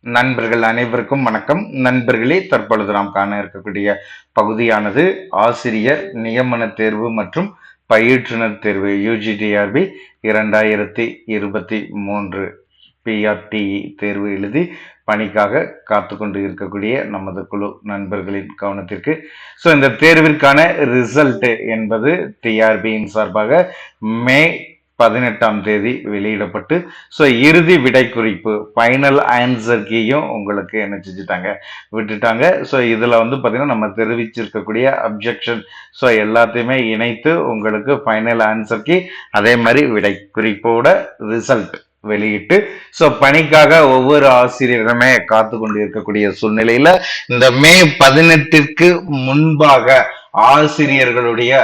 நண்பர்கள் அனைவருக்கும் வணக்கம். நண்பர்களே, தற்பொழுது நாம் காண இருக்கக்கூடிய பகுதியானது ஆசிரியர் நியமன தேர்வு மற்றும் பயிற்றுனர் தேர்வு UGTRB 2023 PRTE தேர்வு எழுதி பணிக்காக காத்து கொண்டு இருக்கக்கூடிய நமது குழு நண்பர்களின் கவனத்திற்கு. இந்த தேர்விற்கான ரிசல்ட் என்பது டிஆர்பியின் சார்பாக மே 18ஆம் தேதி வெளியிடப்பட்டு இறுதி விடை குறிப்பு ஃபைனல் ஆன்சர் கீயும் உங்களுக்கு என்ன செஞ்சுட்டாங்க, விட்டுட்டாங்க. இதுல பாத்தீங்கன்னா நம்ம தெரிவிச்சிருக்கக்கூடிய அப்ஜெக்ஷன் எல்லாத்தையுமே இணைத்து உங்களுக்கு ஃபைனல் ஆன்சர் கீ அதே மாதிரி விடை குறிப்போட ரிசல்ட் வெளியிட்டு பணிக்காக ஒவ்வொரு ஆசிரியருமே காத்து கொண்டு இருக்கக்கூடிய சூழ்நிலையில இந்த மே 18ற்கு முன்பாக ஆசிரியர்களுடைய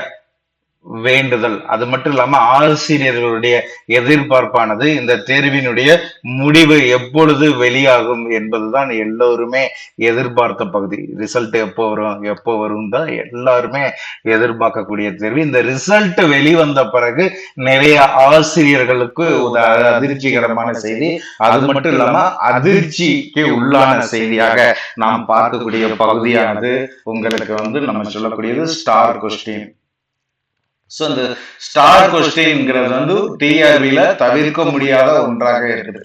வேண்டுதல், அது மட்டும் இல்லாம ஆசிரியர்களுடைய எதிர்பார்ப்பானது இந்த தேர்வினுடைய முடிவு எப்பொழுது வெளியாகும் என்பதுதான் எல்லோருமே எதிர்பார்த்த பகுதி. ரிசல்ட் எப்போ வரும் தான் எல்லாருமே எதிர்பார்க்கக்கூடிய தேர்வு. இந்த ரிசல்ட் வெளிவந்த பிறகு நிறைய ஆசிரியர்களுக்கு ஒரு அதிர்ச்சிகரமான செய்தி, அது மட்டும் இல்லாம அதிர்ச்சிக்கு உள்ளான செய்தியாக நாம் பார்க்கக்கூடிய பகுதியானது உங்களுக்கு நம்ம சொல்லக்கூடியது ஸ்டார் கொஸ்டின். இந்த ஸ்டார் கொஸ்டின்ங்கிறது டிஆர்பில தவிர்க்க முடியாத ஒன்றாக இருக்குது.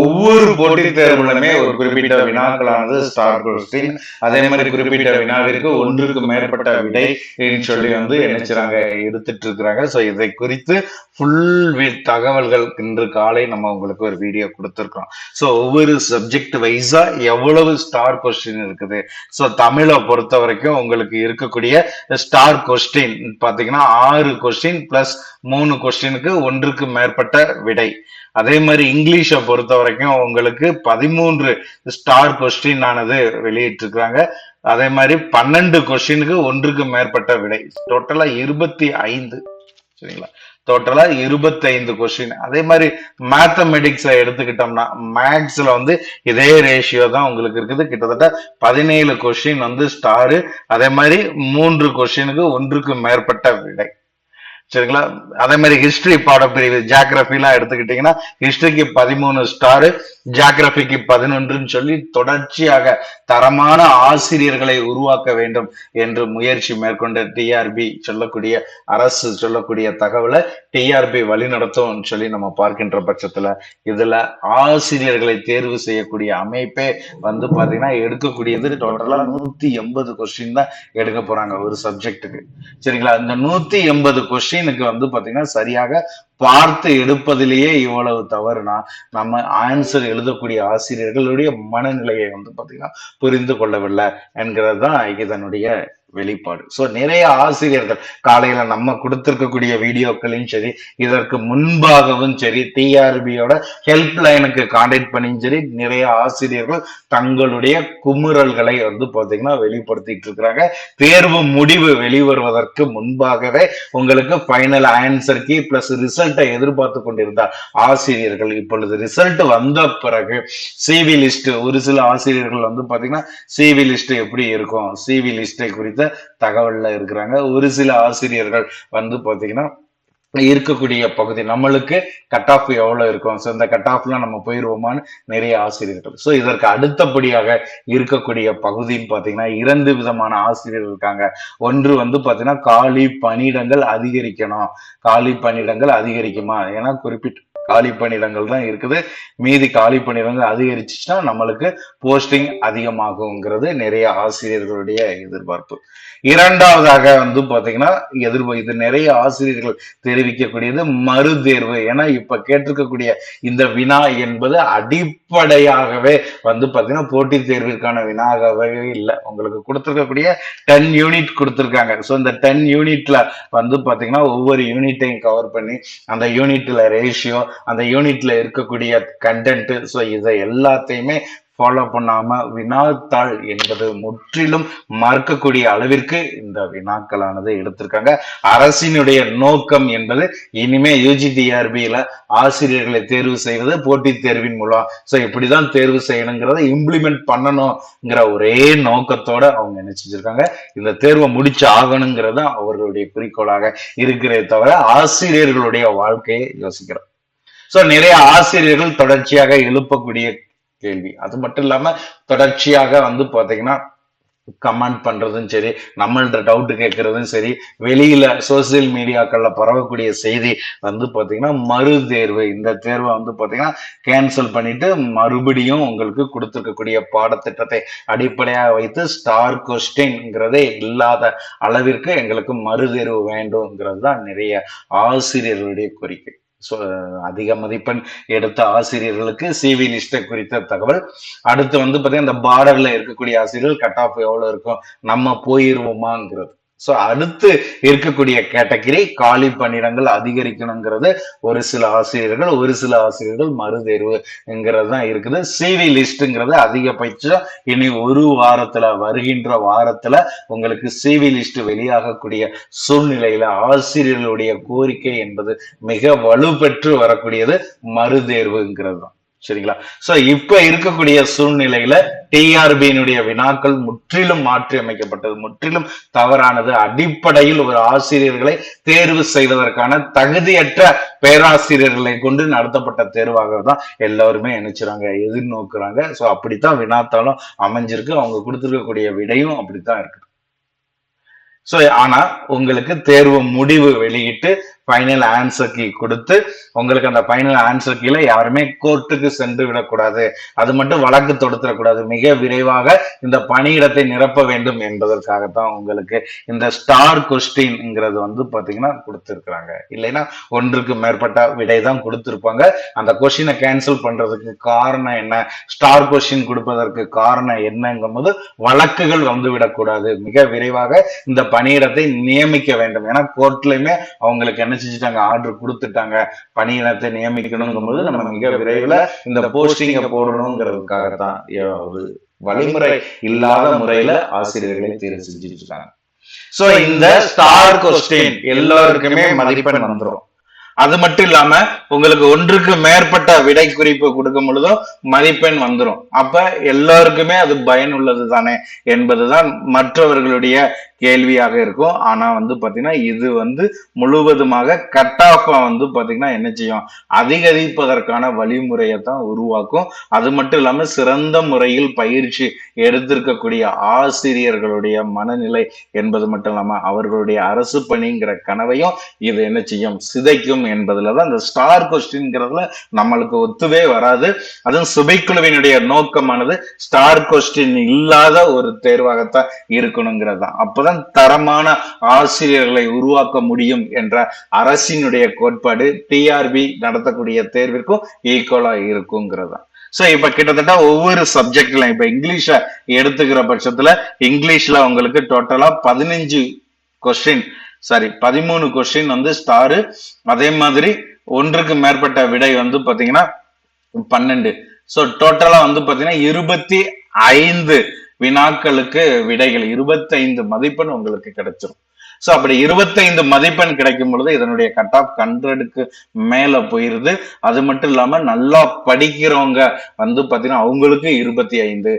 ஒவ்வொரு போட்டித் தேர்வுகளுமே ஒரு குறிப்பிட்ட வினாக்களானது ஸ்டார் கொஸ்டின். அதே மாதிரி குறிப்பிட்ட வினாவிற்கு ஒன்றுக்கு மேற்பட்ட விடை சொல்லி என்ன எடுத்துட்டு இருக்கிறாங்க. இதை குறித்து ஃபுல் தகவல்கள் இன்று காலை நம்ம உங்களுக்கு ஒரு வீடியோ கொடுத்துருக்கோம். ஒவ்வொரு சப்ஜெக்ட் வைஸா எவ்வளவு ஸ்டார் கொஸ்டின் இருக்குது. தமிழை பொறுத்த வரைக்கும் உங்களுக்கு இருக்கக்கூடிய ஸ்டார் கொஸ்டின் பாத்தீங்கன்னா 6 கொஸ்டின் பிளஸ் 3 கொஸ்டினுக்கு ஒன்றுக்கு மேற்பட்ட விடை. அதே மாதிரி இங்கிலீஷை பொறுத்த வரைக்கும் உங்களுக்கு 13 ஸ்டார் கொஸ்டின் ஆனது வெளியிட்டு இருக்காங்க. அதே மாதிரி 12 கொஸ்டினுக்கு ஒன்றுக்கு மேற்பட்ட விடை. டோட்டலா 25. சரிங்களா? டோட்டலா 25 கொஸ்டின். அதே மாதிரி மேத்தமெட்டிக்ஸ்ல எடுத்துக்கிட்டோம்னா மேக்ஸ்ல இதே ரேஷியோ தான் உங்களுக்கு இருக்குது. கிட்டத்தட்ட 17 கொஸ்டின் ஸ்டாரு. அதே மாதிரி 3 கொஸ்டினுக்கு ஒன்றுக்கு மேற்பட்ட விடை. சரிங்களா? அதே மாதிரி ஹிஸ்டரி பாடப்பிரிவு ஜியோகிராபி எல்லாம் எடுத்துக்கிட்டீங்கன்னா ஹிஸ்டரிக்கு 13 ஸ்டாரு, ஜியோகிராபிக்கு 11 சொல்லி தொடர்ச்சியாக தரமான ஆசிரியர்களை உருவாக்க வேண்டும் என்று முயற்சி மேற்கொண்ட டிஆர்பி சொல்லக்கூடிய அரசு சொல்லக்கூடிய தகவலை டிஆர்பி வழிநடத்தும் சொல்லி நம்ம பார்க்கின்ற பட்சத்துல இதுல ஆசிரியர்களை தேர்வு செய்யக்கூடிய அமைப்பே பாத்தீங்கன்னா எடுக்கக்கூடியது டோட்டலா 180 கொஸ்டின் தான் எடுக்க போறாங்க ஒரு சப்ஜெக்டுக்கு. சரிங்களா? இந்த 180 கொஸ்டினுக்கு பாத்தீங்கன்னா சரியாக பார்த்து எடுப்பதிலேயே இவ்வளவு தவறுனா நம்ம ஆன்சர் எழுதக்கூடிய ஆசிரியர்களுடைய மனநிலையை பாத்தீங்கன்னா புரிந்து கொள்ளவில்லை என்கிறது தான் இதனுடைய வெளிப்பாடு. நிறைய ஆசிரியர்கள் காலையில நம்ம கொடுத்திருக்கக்கூடிய வீடியோக்களையும் சரி, இதற்கு முன்பாகவும் சரி, டிஆர்பியோட ஹெல்ப் லைனுக்கு கான்டாக்ட் பண்ணியும் சரி, நிறைய ஆசிரியர்கள் தங்களுடைய குமுறல்களை பாத்தீங்கன்னா வெளிப்படுத்திட்டு இருக்கிறாங்க. தேர்வு முடிவு வெளிவருவதற்கு முன்பாகவே உங்களுக்கு ஃபைனல் ஆன்சர் கீ பிளஸ் ரிசல்ட்டை எதிர்பார்த்து கொண்டிருந்தார் ஆசிரியர்கள். இப்பொழுது ரிசல்ட் வந்த பிறகு சிவி லிஸ்ட், ஒரு சில ஆசிரியர்கள் பாத்தீங்கன்னா சிவி லிஸ்ட் எப்படி இருக்கும், சிவி லிஸ்டை குறித்த தகவல்ல இருக்கிறாங்க. ஒரு சில ஆசிரியர்கள் பாத்தீங்கன்னா இருக்கக்கூடிய பகுதி நம்மளுக்கு கட் ஆஃப் எவ்வளவு இருக்கும், இந்த கட் ஆஃப்ல நம்ம போயிருவோமான்னு நிறைய ஆசிரியர்கள். இதற்கு அடுத்தபடியாக இருக்கக்கூடிய பகுதின்னு பாத்தீங்கன்னா 2 விதமான ஆசிரியர்கள் இருக்காங்க. ஒன்று பாத்தீங்கன்னா காலி பணியிடங்கள் அதிகரிக்கணும், காலி பணியிடங்கள் அதிகரிக்குமா, ஏன்னா குறிப்பிட்ட காலி பணியிடங்கள் தான் இருக்குது, மீதி காலி பணியிடங்கள் அதிகரிச்சுச்சுன்னா நம்மளுக்கு போஸ்டிங் அதிகமாகுங்கிறது நிறைய ஆசிரியர்களுடைய எதிர்பார்ப்பு. இரண்டாவதாக பாத்தீங்கன்னா இது நிறைய ஆசிரியர்கள் தெரிவிக்கக்கூடியது மறு தேர்வு. ஏன்னா இப்ப கேட்டிருக்கக்கூடிய இந்த வினா என்பது அடிப்படையாகவே பாத்தீங்கன்னா போட்டித் தேர்விற்கான வினாகவே இல்லை. உங்களுக்கு கொடுத்திருக்கக்கூடிய 10 யூனிட் கொடுத்திருக்காங்க. இந்த 10 யூனிட்ல பாத்தீங்கன்னா ஒவ்வொரு யூனிட்டையும் கவர் பண்ணி அந்த யூனிட்ல ரேஷியோ, அந்த யூனிட்ல இருக்கக்கூடிய கண்டென்ட், இதை எல்லாத்தையுமே ஃபாலோ பண்ணாம வினாத்தாள் என்பது முற்றிலும் மறுக்கக்கூடிய அளவிற்கு இந்த வினாக்களானது எடுத்திருக்காங்க. அரசினுடைய நோக்கம் என்பது இனிமே UGTRBல ஆசிரியர்களை தேர்வு செய்வது போட்டித் தேர்வின் மூலம் இப்படிதான் தேர்வு செய்யணுங்கிறத இம்ப்ளிமெண்ட் பண்ணணுங்கிற ஒரே நோக்கத்தோட அவங்க என்ன செஞ்சிருக்காங்க, இந்த தேர்வை முடிச்சு ஆகணுங்கிறத அவர்களுடைய குறிக்கோளாக இருக்கிறதே தவிர ஆசிரியர்களுடைய வாழ்க்கையை யோசிக்கிறோம். நிறைய ஆசிரியர்கள் தொடர்ச்சியாக எழுப்பக்கூடிய கேள்வி. அது மட்டும் இல்லாம தொடர்ச்சியாக வந்து பாத்தீங்கன்னா கமெண்ட் பண்றதும் சரி, நம்மள்ட்ட டவுட் கேட்கறதும் சரி, வெளியில சோசியல் மீடியாக்கள்ல பரவக்கூடிய செய்தி வந்து பாத்தீங்கன்னா மறு தேர்வு, இந்த தேர்வை வந்து பாத்தீங்கன்னா கேன்சல் பண்ணிட்டு மறுபடியும் உங்களுக்கு கொடுத்திருக்கக்கூடிய பாடத்திட்டத்தை அடிப்படையாக வைத்து ஸ்டார் கொஸ்டின்ங்கிறதே இல்லாத அளவிற்கு எங்களுக்கு மறு தேர்வு வேண்டும்ங்கிறது தான் நிறைய ஆசிரியர்களுடைய கோரிக்கை. அதிக மதிப்பெண் எடுத்த ஆசிரியர்களுக்கு சிவி லிஸ்ட் குறித்த தகவல். அடுத்து வந்து பாத்தீங்கன்னா இந்த பார்டர்ல இருக்கக்கூடிய ஆசிரியர்கள் கட் ஆஃப் எவ்வளவு இருக்கும், நம்ம போயிருவோமாங்கிறது. சோ அடுத்து இருக்கக்கூடிய கேட்டகரி காலி பணியிடங்கள் அதிகரிக்கணுங்கிறது ஒரு சில ஆசிரியர்கள் மறுதேர்வுங்கிறது தான் இருக்குது. சிவி லிஸ்ட்ங்கிறது அதிகபட்சம் இனி ஒரு வாரத்துல, வருகின்ற வாரத்துல உங்களுக்கு சிவி லிஸ்ட் வெளியாகக்கூடிய சூழ்நிலையில ஆசிரியர்களுடைய கோரிக்கை என்பது மிக வலுப்பெற்று வரக்கூடியது மறுதேர்வுங்கிறது தான். சரிங்களா? சோ இப்ப இருக்கக்கூடிய சூழ்நிலையில டிஆர்பியினுடைய வினாக்கள் முற்றிலும் மாற்றி அமைக்கப்பட்டது, முற்றிலும் தவறானது. அடிப்படையில் ஒரு ஆசிரியர்களை தேர்வு செய்வதற்கான தகுதியற்ற பேராசிரியர்களை கொண்டு நடத்தப்பட்ட தேர்வாக தான் எல்லாருமே நினைச்சுறாங்க, எதிர்நோக்குறாங்க. சோ அப்படித்தான் வினாத்தாலும் அமைஞ்சிருக்கு, அவங்க கொடுத்திருக்கக்கூடிய விடையும் அப்படித்தான் இருக்கு. சோ ஆனா உங்களுக்கு தேர்வு முடிவு வெளியிட்டு ஃபைனல் ஆன்சர் கீ கொடுத்து, உங்களுக்கு அந்த ஃபைனல் ஆன்சர் கீழ யாருமே கோர்ட்டுக்கு சென்று விடக்கூடாது, அது மட்டும் வழக்கு தொடுத்துடக்கூடாது, மிக விரைவாக இந்த பணியிடத்தை நிரப்ப வேண்டும் என்பதற்காகத்தான் உங்களுக்கு இந்த ஸ்டார் கொஸ்டின்ங்கிறது வந்து பாத்தீங்கன்னா கொடுத்திருக்கிறாங்க. இல்லைன்னா ஒன்றுக்கு மேற்பட்ட விடை தான் கொடுத்திருப்பாங்க. அந்த கொஸ்டினை கேன்சல் பண்றதுக்கு காரணம் என்ன, ஸ்டார் கொஸ்டின் கொடுப்பதற்கு காரணம் என்னங்கும் போது வழக்குகள் வந்து விடக்கூடாது, மிக விரைவாக இந்த பணியிடத்தை நியமிக்க வேண்டும். ஏன்னா கோர்ட்லயுமே அவங்களுக்கு என்ன செஞ்சுட்டாங்க, ஆர்டர் கொடுத்துட்டாங்க, பணியிடத்தை நியமிக்கணுங்கும் போது நம்ம மிக விரைவில் இந்த போஸ்டிங்க போடணுங்கிறதுக்காகத்தான் ஒரு வழிமுறை இல்லாத முறையில ஆசிரியர்களை தேர்வு செஞ்சிருக்காங்க. சோ இந்த ஸ்டார் கொஸ்டின் எல்லாருக்குமே மதிப்பெண் வந்துடும். அது மட்டும் இல்லாம உங்களுக்கு ஒன்றுக்கு மேற்பட்ட விடை குறிப்பு கொடுக்கும் பொழுதும் மதிப்பெண் வந்துடும். அப்ப எல்லாருக்குமே அது பயனுள்ளது தானே என்பதுதான் மற்றவர்களுடைய கேள்வியாக இருக்கும். ஆனா வந்து பாத்தீங்கன்னா இது வந்து முழுவதுமாக கட் ஆஃப் வந்து பாத்தீங்கன்னா என்ன செய்யும், அதிகரிப்பதற்கான வழிமுறையை தான் உருவாக்கும். அது மட்டும் இல்லாம சிறந்த முறையில் பயிற்சி எடுத்திருக்கக்கூடிய ஆசிரியர்களுடைய மனநிலை என்பது மட்டும் இல்லாம அவர்களுடைய அரசு பணிங்கிற கனவையும் இது என்ன செய்யும், சிதைக்கும் என்பதுலதான் இந்த ஸ்டார் கொஸ்டின்ங்கிறதுல நம்மளுக்கு ஒத்துவே வராது. அதுவும் சுபைக்குழுவினுடைய நோக்கமானது ஸ்டார் கொஸ்டின் இல்லாத ஒரு தேர்வாகத்தான் இருக்கணுங்கிறது. அப்பதான் தரமான ஆசிரியர்களை உருவாக்க முடியும் என்ற அரசினுடைய கோட்பாடு டிஆர்பி நடத்தக்கூடிய தேர்விற்கும் ஈக்குவலா இருக்குங்கிறது. சோ இப்ப கிட்டத்தட்ட ஒவ்வொரு சப்ஜெக்ட்ல, இப்ப இங்கிலீஷ எடுத்துக்கிற பட்சத்துல இங்கிலீஷ்ல உங்களுக்கு டோட்டலா 13 கொஸ்டின் வந்து ஸ்டாரு. அதே மாதிரி ஒன்றுக்கு மேற்பட்ட விடை வந்து பாத்தீங்கன்னா 12. சோ டோட்டலா வந்து பாத்தீங்கன்னா 25 வினாக்களுக்கு விடைகள், 25 மதிப்பெண் உங்களுக்கு கிடைச்சிரும். சோ அப்படி 25 மதிப்பெண் கிடைக்கும் பொழுது இதனுடைய கட் ஆஃப் 100க்கு மேல போயிருது. அது மட்டும் இல்லாம நல்லா படிக்கிறவங்க வந்து பாத்தீங்கன்னா அவங்களுக்கு 25,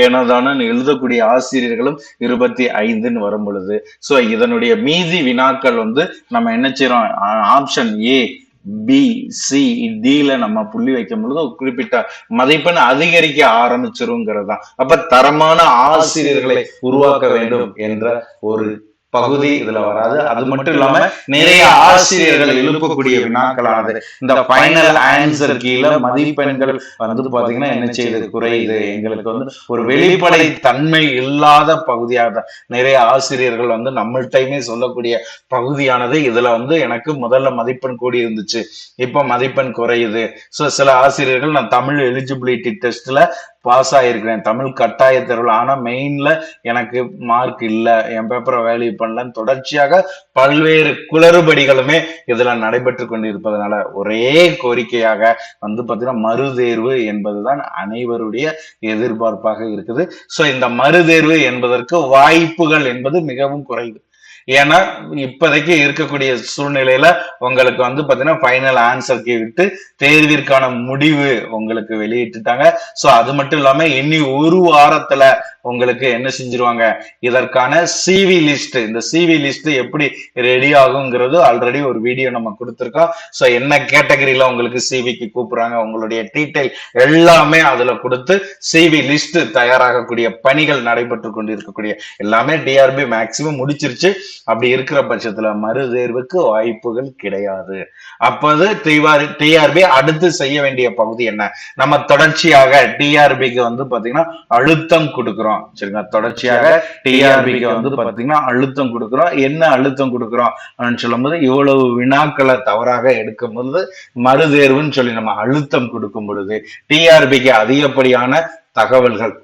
ஏனோதானு எழுதக்கூடிய ஆசிரியர்களும் 25 வரும் பொழுது, சோ இதனுடைய மீதி வினாக்கள் வந்து நம்ம என்ன செய்யறோம், ஆப்ஷன் ஏ பி சி டில நம்ம புள்ளி வைக்கும் பொழுது குறிப்பிட்ட மதிப்பெண் அதிகரிக்க ஆரம்பிச்சிருங்கிறது தான். அப்ப தரமான ஆசிரியர்களை உருவாக்க வேண்டும் என்ற ஒரு பகுதி இதுல வராது. அது மட்டும் இல்லாம நிறைய ஆசிரியர்கள் எழுப்பக்கூடிய வினாக்களானது இந்த ஃபைனல் ஆன்சர் கீழே மதிப்பெண்கள் வந்து பாத்தீங்கன்னா என்ன செய்யுது, குறையுது. எங்களுக்கு வந்து ஒரு வெளிப்படை தன்மை இல்லாத பகுதியாக நிறைய ஆசிரியர்கள் வந்து நம்மள்டையுமே சொல்லக்கூடிய பகுதியானது. இதுல வந்து எனக்கு முதல்ல மதிப்பெண் கூடி இருந்துச்சு, இப்ப மதிப்பெண் குறையுது. சோ சில ஆசிரியர்கள் நான் தமிழ் எலிஜிபிலிட்டி டெஸ்ட்ல பாஸ் ஆயிருக்கிறேன், தமிழ் கட்டாய தேர்வுல, ஆனா மெயின்ல எனக்கு மார்க் இல்ல, என் பேப்பரை வேல்யூ பண்ணலன்னு தொடர்ச்சியாக பல்வேறு குளறுபடிகளுமே இதுல நடைபெற்று கொண்டிருப்பதனால ஒரே கோரிக்கையாக வந்து பாத்தீங்கன்னா மறுதேர்வு என்பதுதான் அனைவருடைய எதிர்பார்ப்பாக இருக்குது. சோ இந்த மறுதேர்வு என்பதற்கு வாய்ப்புகள் என்பது மிகவும் குறைவு. ஏன்னா இப்போதைக்கு இருக்கக்கூடிய சூழ்நிலையில உங்களுக்கு வந்து பாத்தீங்கன்னா ஃபைனல் ஆன்சருக்கு விட்டு தேர்விற்கான முடிவு உங்களுக்கு வெளியிட்டுட்டாங்க. சோ அது மட்டும் இல்லாம இனி ஒரு வாரத்துல உங்களுக்கு என்ன செஞ்சிருவாங்க, இதற்கான சிவி லிஸ்ட், இந்த சிவி லிஸ்ட் எப்படி ரெடி ஆகுங்கிறது ஆல்ரெடி ஒரு வீடியோ நம்ம கொடுத்துருக்கோம். சோ என்ன கேட்டகரியில உங்களுக்கு சிவிக்கு கூப்பிடுறாங்க, உங்களுடைய டீடைல் எல்லாமே அதுல கொடுத்து சிவி லிஸ்ட் தயாராகக்கூடிய பணிகள் நடைபெற்று கொண்டு இருக்கக்கூடிய எல்லாமே டிஆர்பி மேக்சிமம் முடிச்சிருச்சு. அப்படி இருக்கிற பட்சத்துல மறு தேர்வுக்கு வாய்ப்புகள் கிடையாது. அப்போது டிஆர்பி அடுத்து செய்ய வேண்டிய பகுதி என்ன, நம்ம தொடர்ச்சியாக டிஆர்பிக்கு வந்து பாத்தீங்கன்னா அழுத்தம் கொடுக்கிறோம். சரிங்களா, தொடர்ச்சியாக டிஆர்பிக்கு வந்து பாத்தீங்கன்னா அழுத்தம் கொடுக்கிறோம். என்ன அழுத்தம் கொடுக்கிறோம் சொல்லும் போது, இவ்வளவு வினாக்களை தவறாக எடுக்கும் போது மறு தேர்வுன்னு சொல்லி நம்ம அழுத்தம் கொடுக்கும் பொழுது டிஆர்பிக்கு அதிகப்படியான தகவல்கள்,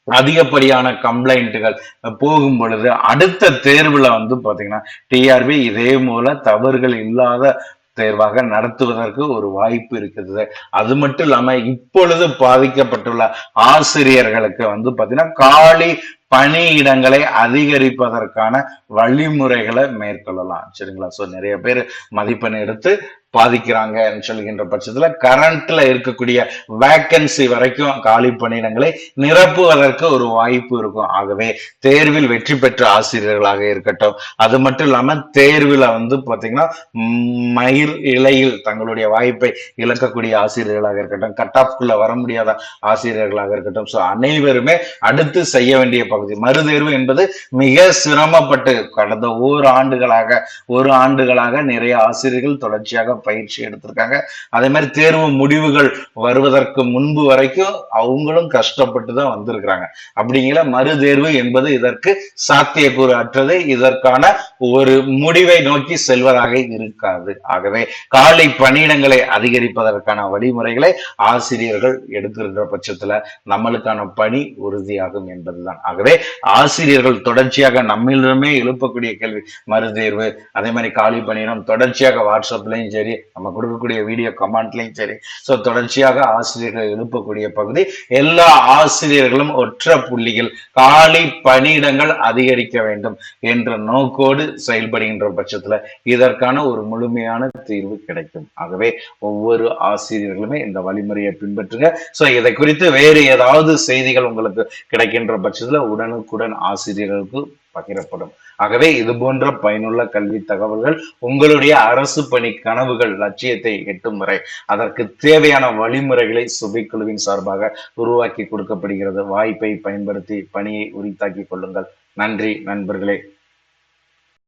அதிகப்படியான கம்ப்ளைண்ட்டுகள் போகும் பொழுது அடுத்த தேர்வுல வந்து பாத்தீங்கன்னா டிஆர்பி இதே போல தவறுகள் இல்லாத தேர்வாக நடத்துவதற்கு ஒரு வாய்ப்பு இருக்குது. அது மட்டும் இல்லாம இப்பொழுது பாதிக்கப்பட்டுள்ள ஆசிரியர்களுக்கு வந்து பாத்தீங்கன்னா காலி பணியிடங்களை அதிகரிப்பதற்கான வழிமுறைகளை மேற்கொள்ளலாம். சரிங்களா, சோ நிறைய பேர் மதிப்பெண் எடுத்து பாதிக்கிறாங்கன்னு சொல்கின்ற பட்சத்துல கரண்ட்ல இருக்கக்கூடிய வேக்கன்சி வரைக்கும் காலி பணியிடங்களை நிரப்புவதற்கு ஒரு வாய்ப்பு இருக்கும். ஆகவே தேர்வில் வெற்றி பெற்ற ஆசிரியர்களாக இருக்கட்டும், அது மட்டும் இல்லாம தேர்வில் வந்து பாத்தீங்கன்னா மயிர் இலையில் தங்களுடைய வாய்ப்பை இழக்கக்கூடிய ஆசிரியர்களாக இருக்கட்டும், கட் ஆஃப்குள்ள வர முடியாத ஆசிரியர்களாக இருக்கட்டும், சோ அனைவருமே அடுத்து செய்ய வேண்டிய பகுதி மறுதேர்வு என்பது மிக சிரமப்பட்டு கடந்த ஒரு ஆண்டுகளாக நிறைய ஆசிரியர்கள் தொடர்ச்சியாக பயிற்சி எடுத்திருக்காங்க. அதே மாதிரி தேர்வு முடிவுகள் வருவதற்கு முன்பு வரைக்கும் அவங்களும் கஷ்டப்பட்டு தான் வந்திருக்கிறாங்க. அப்படிங்கிற மறு தேர்வு என்பது இதற்கு சாத்தியக்கூறு அற்றது. இதற்கான ஒரு முடிவை நோக்கி செல்வதாக இருக்காது. ஆகவே காலை பணியிடங்களை அதிகரிப்பதற்கான வழிமுறைகளை ஆசிரியர்கள் எடுக்கின்ற பட்சத்துல நம்மளுக்கான பணி உறுதியாகும் என்பதுதான். ஆகவே ஆசிரியர்கள் தொடர்ச்சியாக நம்மளிடமே எழுப்பக்கூடிய கேள்வி மறுதேர்வு, அதே மாதிரி காலி பணியிடம் தொடர்ச்சியாக வாட்ஸ்அப்லயும் சரி, நம்ம கொடுக்கக்கூடிய வீடியோ கமெண்ட்லயும் சரி, சோ தொடர்ச்சியாக ஆசிரியர்கள் எழுப்பக்கூடிய பகுதி, எல்லா ஆசிரியர்களும் ஒற்ற புள்ளிகள் காலி பணியிடங்கள் அதிகரிக்க வேண்டும் என்ற நோக்கோடு செயல்படுகின்ற பட்சத்துல இதற்கான ஒரு முழுமையான தீர்வு கிடைக்கும். ஆகவே ஒவ்வொரு ஆசிரியர்களுமே இந்த வழிமுறையை பின்பற்றுங்க. சோ இதை குறித்து வேறு ஏதாவது செய்திகள் உங்களுக்கு கிடைக்கின்ற பட்சத்துல உடனுக்குடன் ஆசிரியர்களுக்கு பகிரப்படும். ஆகவே இது போன்ற பயனுள்ள கல்வி தகவல்கள் உங்களுடைய அரசு பணி கனவுகள் லட்சியத்தை எட்டும் வரை அதற்கு தேவையான வழிமுறைகளை சுபைக்குழுவின் சார்பாக உருவாக்கி கொடுக்கப்படுகிறது. வாய்ப்பை பயன்படுத்தி பணியை உரித்தாக்கி கொள்ளுங்கள். நன்றி நண்பர்களே.